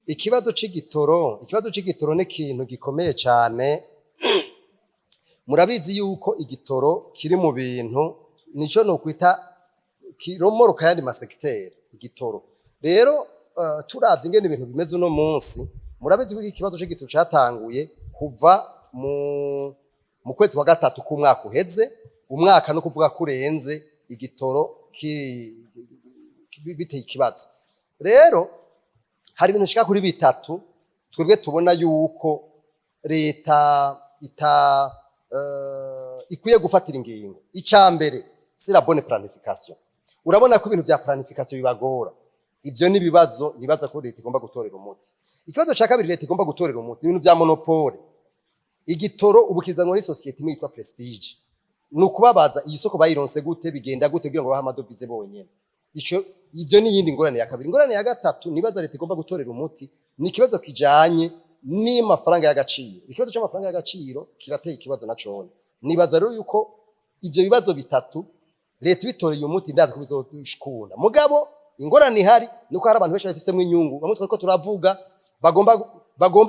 ikibazo c'igitoro ni ikintu gikomeye cyane. Murabizi yuko igitoro kiri mu bintu nico no kwita kiromoroka yandi masekiteri igitoro. Rero turavye ingene ibintu bimeze uno munsi, murabizi ko ikibazo c'igitoro catanguye kuva mu kwezi kwa gatatu k'umwaka uheze, umwaka no kuvuga kurenze igitoro biteye ikibazo. Rero hari ibintu shika kuri bitatu twebwe tubona yuko leta ikwiye gufatira ingingo. Icambere c'est la bonne planification. Urabona ko ibintu vya planification bibagora. Ivyo ni bibazo nibaza ko leta igomba gutorera umuti. Ikibazo ca kabiri leta igomba gutorera umuti ibintu vya monopole. Igitoro ubukizanwa ni societe imwe yitwa Prestige. Nukubabaza iyi soko bayironse gute, bigenda gute kugira ngo baha amadovize bonyene. Ivyo ni yindi ngorane ya kabiri. Ingorane ya gatatu nibaza leta igomba gutorera umuti ni ikibazo kijanye n'amafaranga y'agaciro. Ikibazo c'amafaranga y'agaciro kirateye ikibazo na cone. Nibaza rero yuko ivyo bibazo bitatu leta bitoreye umuti ndazi ko bizoshikunda. Mugabo ingorane ihari nuko hari abantu benshi bafisemwe inyungu. Bamwe twariko turavuga bagomba